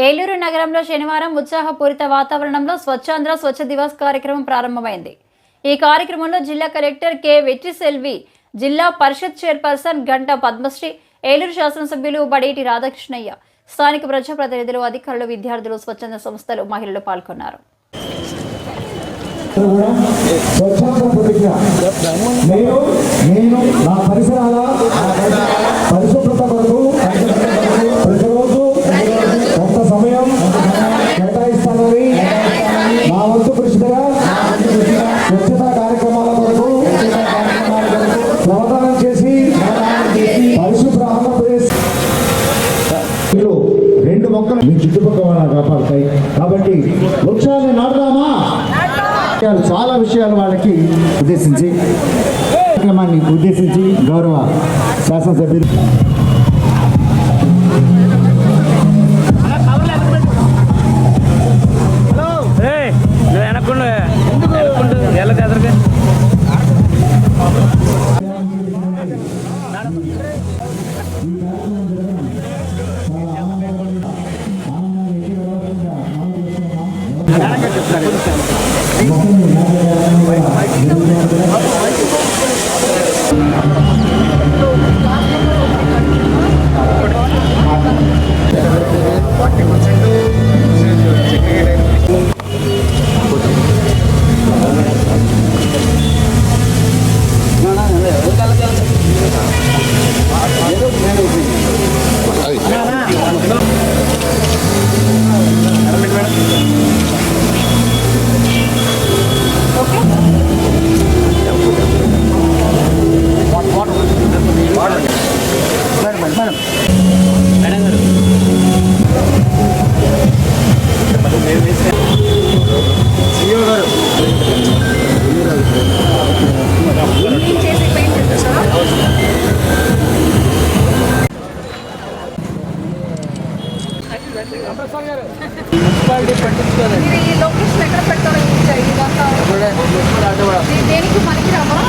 ఏలూరు నగరంలో శనివారం ఉత్సాహపూరిత వాతావరణంలో స్వచ్ఛాంధ్ర స్వచ్ఛ దివస్ కార్యక్రమం ప్రారంభమైంది. ఈ కార్యక్రమంలో జిల్లా కలెక్టర్ కె వెట్రిసెల్వి, జిల్లా పరిషత్ చైర్పర్సన్ గంట పద్మశ్రీ, ఏలూరు శాసనసభ్యులు బడేటి రాధాకృష్ణయ్య, స్థానిక ప్రజాప్రతినిధులు, అధికారులు, విద్యార్థులు, స్వచ్ఛంద సంస్థలు, మహిళలు పాల్గొన్నారు. స్వచ్ఛతా కార్యక్రమాల కొరకు ప్రవర్తన చేసి పరిశుభ్ర ఆంధ్రప్రదేశ్ రెండు మొక్కలు మీ చుట్టుపక్కల కాపాడుతాయి. కాబట్టి వృక్షాన్ని నాటుదామా? చాలా విషయాలు వాళ్ళకి ఉద్దేశించి కార్యక్రమాన్ని ఉద్దేశించి గౌరవ శాసనసభ్యులు లొకేషన్ ఎక్కడ పెట్టాలో దేనికి మనకి రావా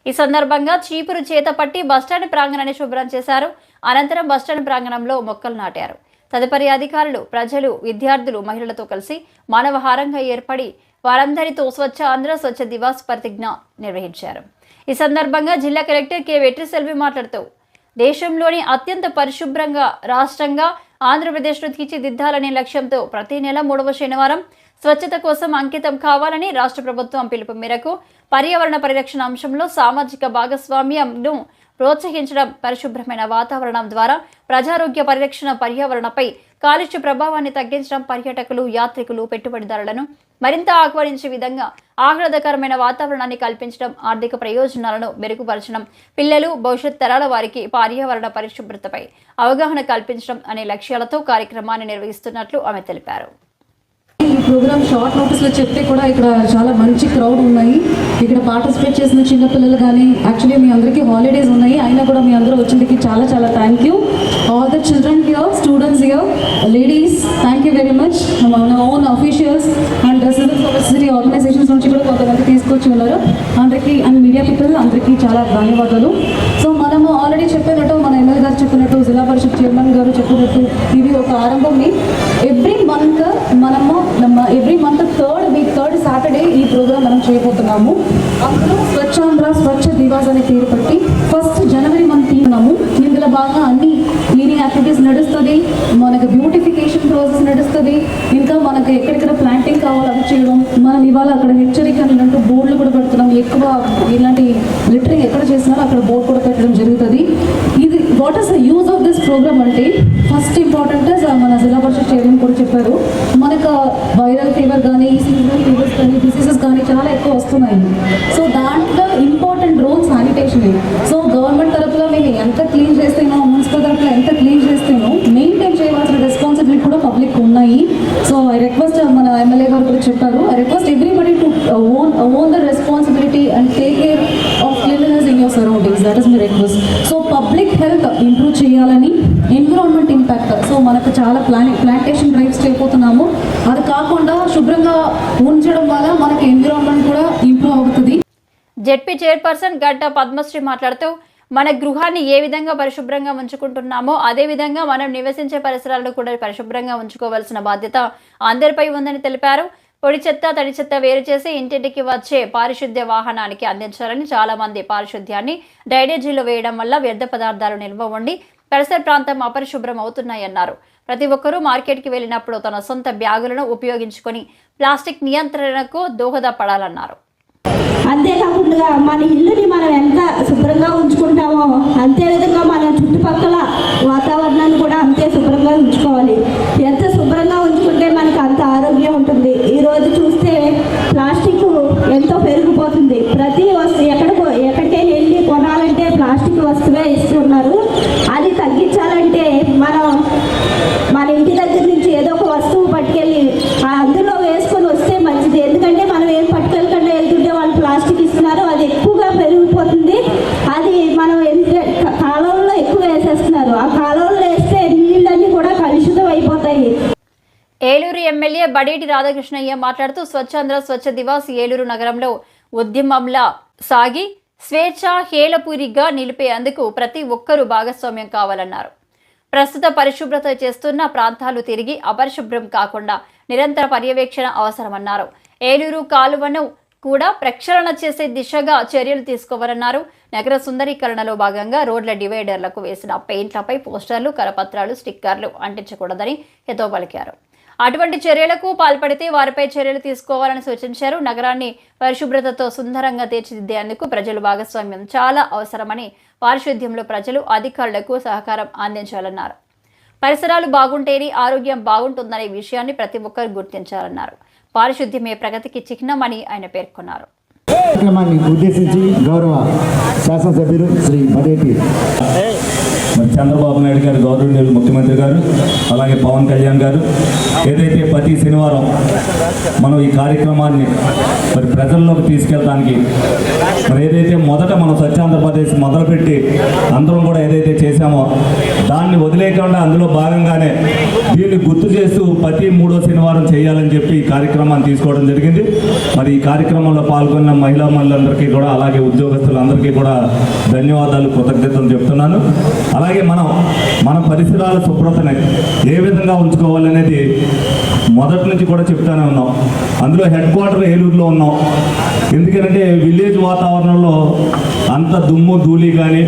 ఈ సందర్భంగా చీపురు చేతపట్టి బస్టాండ్ ప్రాంగణాన్ని శుభ్రం చేశారు. అనంతరం బస్టాండ్ ప్రాంగణంలో మొక్కలు నాటారు. తదుపరి అధికారులు, ప్రజలు, విద్యార్థులు, మహిళలతో కలిసి మానవహారంగా ఏర్పడి వారందరితో స్వచ్ఛ ఆంధ్ర స్వచ్ఛ దివాస్ ప్రతిజ్ఞ నిర్వహించారు. ఈ సందర్భంగా జిల్లా కలెక్టర్ కె వెట్రిసెల్వి మాట్లాడుతూ, దేశంలోని అత్యంత పరిశుభ్రంగా రాష్ట్రంగా ఆంధ్రప్రదేశ్ను తీర్చిదిద్దాలనే లక్ష్యంతో ప్రతి నెల 3వ శనివారం స్వచ్ఛత కోసం అంకితం కావాలని రాష్ట్ర ప్రభుత్వం పిలుపు మేరకు పర్యావరణ పరిరక్షణ అంశంలో సామాజిక భాగస్వామ్యంను ప్రోత్సహించడం, పరిశుభ్రమైన వాతావరణం ద్వారా ప్రజారోగ్య పరిరక్షణ, పర్యావరణపై కాలుష్య ప్రభావాన్ని తగ్గించడం, పర్యాటకులు, యాత్రికులు, పెట్టుబడిదారులను మరింత ఆహ్వానించే విధంగా ఆహ్లాదకరమైన వాతావరణాన్ని కల్పించడం, ఆర్థిక ప్రయోజనాలను మెరుగుపరచడం, పిల్లలు, భవిష్యత్ తరాల వారికి పర్యావరణ పరిశుభ్రతపై అవగాహన కల్పించడం అనే లక్ష్యాలతో కార్యక్రమాన్ని నిర్వహిస్తున్నట్లు ఆమె తెలిపారు. ఈ ప్రోగ్రామ్ షార్ట్ నోటీస్లో చెప్తే కూడా ఇక్కడ చాలా మంచి క్రౌడ్ ఉన్నాయి. ఇక్కడ పార్టిసిపేట్ చేసిన చిన్నపిల్లలు కానీ, యాక్చువల్లీ మీ అందరికీ హాలిడేస్ ఉన్నాయి, అయినా కూడా మీ అందరూ వచ్చిందికి చాలా చాలా thank you. All the children here, students here, ladies, thank you very much. మన own officials and civil society organizations నుంచి కూడా కొంతమంది తీసుకొచ్చి ఉన్నారు. అందరికీ అండ్ మీడియా పీపుల్ అందరికీ చాలా ధన్యవాదాలు. సో మనము ఆల్రెడీ చెప్పినట్టు, మన ఎమ్మెల్యే గారు చెప్పినట్టు, జిల్లా పరిషత్ చైర్మన్ గారు చెప్పినట్టు, ఇది ఒక ఆరంభంని ఎవ్రీ మంత్ థర్డ్ సాటర్డే ఈ ప్రోగ్రామ్ మనం చేయబోతున్నాము. అందులో స్వచ్ఛాంధ్ర స్వచ్ఛ దివాస్ అనే పేరు పెట్టి 1st జనవరి మనం తీస్తున్నాము. ఇందులో బాగా అన్ని క్లీనింగ్ యాక్టివిటీస్ నడుస్తుంది, మనకు బ్యూటిఫికేషన్ ప్రాసెస్ నడుస్తుంది, ఇంకా మనకు ఎక్కడెక్కడ ప్లాంటింగ్ కావాలో అవి చేయడం. మనం ఇవాళ అక్కడ హెచ్చరికలు బోర్డులు కూడా పెడుతున్నాం. ఎక్కువ ఇలాంటి లిటరింగ్ ఎక్కడ చేస్తున్నారో అక్కడ బోర్డు కూడా పెట్టడం జరుగుతుంది. ఇది what is the use of this program అంటే, ఫస్ట్ ఇంపార్టెంట్ మన జిల్లా పరిషత్ చైర్మన్ కూడా చెప్పారు, మనకు వైరల్ ఫీవర్ కానీ, సీజనల్ ఫీవర్స్ కానీ, డిసీజెస్ కానీ చాలా ఎక్కువ వస్తున్నాయి. సో దాంట్లో important role sanitation. So government తరఫున మేము ఎంత clean officers. So public health improve చేయాలని ఎన్విరాన్మెంట్ ఇంపాక్ట్, సో మనకు చాలా ప్లాంటేషన్ డ్రైవ్స్ చేయబోతున్నాము. అది కాకుండా శుభ్రంగా ఉంచడం వల్ల మనకి ఎన్విరాన్మెంట్ కూడా ఇంప్రూవ్ అవుతుంది. జెడ్పీ చైర్పర్సన్ గడ్డ పద్మశ్రీ మాట్లాడుతూ మన గృహాన్ని ఏ విధంగా పరిశుభ్రంగా ఉంచుకుంటున్నామో అదేవిధంగా మనం నివసించే పరిసరాలను కూడా పరిశుభ్రంగా ఉంచుకోవాల్సిన బాధ్యత అందరిపై ఉందని తెలిపారు. పొడి చెత్త తడి చెత్త వేరు చేసి ఇంటింటికి వచ్చే పారిశుద్ధ్య వాహనానికి అందించాలని, చాలా మంది పారిశుద్ధ్యాన్ని డ్రైనేజీలో వేయడం వల్ల వ్యర్థ పదార్థాలు నిల్వ ఉండి పరిసర ప్రాంతం అపరిశుభ్రం అవుతున్నాయన్నారు. ప్రతి ఒక్కరూ మార్కెట్కి వెళ్ళినప్పుడు తన సొంత బ్యాగులను ఉపయోగించుకొని ప్లాస్టిక్ నియంత్రణకు దోహదపడాలన్నారు. అంతేకాకుండా మన ఇల్లుని మనం ఎంత శుభ్రంగా ఉంచుకుంటామో అంతేవిధంగా మన చుట్టుపక్కల వాతావరణాన్ని కూడా అంతే శుభ్రంగా ఉంచుకోవాలి. ఎంత శుభ్రంగా ఉంచుకుంటే మనకు అంత ఆరోగ్యం ఉంటుంది. ఈరోజు చూస్తే ప్లాస్టిక్ ఎంతో పెరిగిపోతుంది. ప్రతి వస్తువు ఎక్కడికైనా వెళ్ళి కొనాలంటే ప్లాస్టిక్ వస్తువే ఇస్తున్నారు. అది తగ్గించాలంటే మనం మన ఇంటి దగ్గర నుంచి ఏదో ఒక వస్తువు పట్టుకెళ్ళి అందులో వేసుకొని వస్తే మంచిది. ఎందుకంటే మనం ఏం పట్టుకెళ్ళకుండా వెళ్తుంటే వాళ్ళు ప్లాస్టిక్ ఇస్తున్నారు, అది ఎక్కువగా పెరిగిపోతుంది. అది మనం కాలువల్లో ఎక్కువ వేసేస్తున్నారు. ఆ కాలువల్లో వేస్తే నీళ్ళన్నీ కూడా కలుషితం అయిపోతాయి. ఏలూరు ఎమ్మెల్యే బడేటి రాధాకృష్ణయ్య మాట్లాడుతూ స్వచ్ఛాంధ్ర స్వచ్ఛ దివాస్ ఏలూరు నగరంలో ఉద్యమంలా సాగి స్వేచ్ఛ హేళపూరిగా నిలిపేందుకు ప్రతి ఒక్కరూ భాగస్వామ్యం కావాలన్నారు. ప్రస్తుత పరిశుభ్రత చేస్తున్న ప్రాంతాలు తిరిగి అపరిశుభ్రం కాకుండా నిరంతర పర్యవేక్షణ అవసరమన్నారు. ఏలూరు కాలువను కూడా ప్రక్షాళన చేసే దిశగా చర్యలు తీసుకోవాలన్నారు. నగర సుందరీకరణలో భాగంగా రోడ్ల డివైడర్లకు వేసిన పెయింట్లపై పోస్టర్లు, కరపత్రాలు, స్టిక్కర్లు అంటించకూడదని హితవు పలికారు. అటువంటి చర్యలకు పాల్పడితే వారిపై చర్యలు తీసుకోవాలని సూచించారు. నగరాన్ని పరిశుభ్రతతో సుందరంగా తీర్చిదిద్దేందుకు ప్రజల భాగస్వామ్యం చాలా అవసరమని, పారిశుద్ధ్యంలో ప్రజలు అధికారులకు సహకారం అందించాలన్నారు. పరిసరాలు బాగుంటేనే ఆరోగ్యం బాగుంటుందనే విషయాన్ని ప్రతి ఒక్కరు గుర్తించాలన్నారు. పారిశుద్ధ్యమే ప్రగతికి చిహ్నమని ఆయన పేర్కొన్నారు. కార్యక్రమాన్ని ఉద్దేశించి గౌరవ శాసనసభ్యులు శ్రీ బడేటి చంద్రబాబు నాయుడు గారు, గౌరవనీయులు ముఖ్యమంత్రి గారు, అలాగే పవన్ కళ్యాణ్ గారు ఏదైతే ప్రతి శనివారం మనం ఈ కార్యక్రమాన్ని మరి ప్రజల్లోకి తీసుకెళ్ళడానికి మరి ఏదైతే మొదట మనం స్వచ్ఛ ఆంధ్రప్రదేశ్ మొదలుపెట్టి అందరం కూడా ఏదైతే చేశామో దాన్ని వదిలేయకుండా అందులో భాగంగానే దీన్ని గుర్తు చేస్తూ ప్రతి 3వ శనివారం చేయాలని చెప్పి ఈ కార్యక్రమాన్ని తీసుకోవడం జరిగింది. మరి ఈ కార్యక్రమంలో పాల్గొన్న మహిళా మనులందరికీ కూడా అలాగే ఉద్యోగస్తులందరికీ కూడా ధన్యవాదాలు, కృతజ్ఞతలు చెప్తున్నాను. అలాగే మన పరిసరాల శుభ్రతని ఏ విధంగా ఉంచుకోవాలనేది మొదటి నుంచి కూడా చెప్తానే ఉన్నాం. అందులో హెడ్ క్వార్టర్ ఏలూరులో ఉన్నాం. ఎందుకంటే విలేజ్ వాతావరణంలో అంత దుమ్ము ధూళి కానీ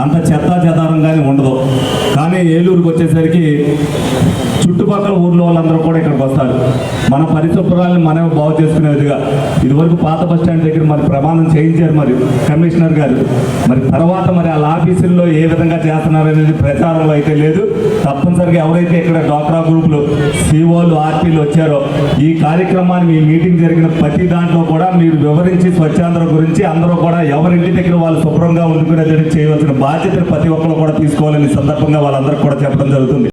అంత చెత్తా చెదారం కానీ ఉండదు. కానీ ఏలూరుకి వచ్చేసరికి చుట్టుపక్కల ఊర్లో వాళ్ళందరూ కూడా ఇక్కడికి వస్తారు. మన పరిశుభ్రాలను మనమే బాగు చేసుకునేదిగా ఇదివరకు పాత బస్ స్టాండ్ దగ్గర మరి ప్రమాణం చేయించారు మరి కమిషనర్ గారు. మరి తర్వాత మరి వాళ్ళ ఆఫీసుల్లో ఏ విధంగా చేస్తున్నారనేది ప్రచారంలో అయితే లేదు. తప్పనిసరిగా ఎవరైతే ఇక్కడ డ్వాక్రా గ్రూపులు సిఓలు ఆర్పీలు వచ్చారో ఈ కార్యక్రమాన్ని మీ మీటింగ్ జరిగిన ప్రతి దాంట్లో కూడా మీరు వివరించి స్వచ్ఛాంధ్ర గురించి అందరూ కూడా ఎవరింటి దగ్గర వాళ్ళు శుభ్రంగా ఉండుకునేది చేయవలసిన బాధ్యతను ప్రతి ఒక్కరు కూడా తీసుకోవాలని సందర్భంగా వాళ్ళందరికీ కూడా చెప్పడం జరుగుతుంది.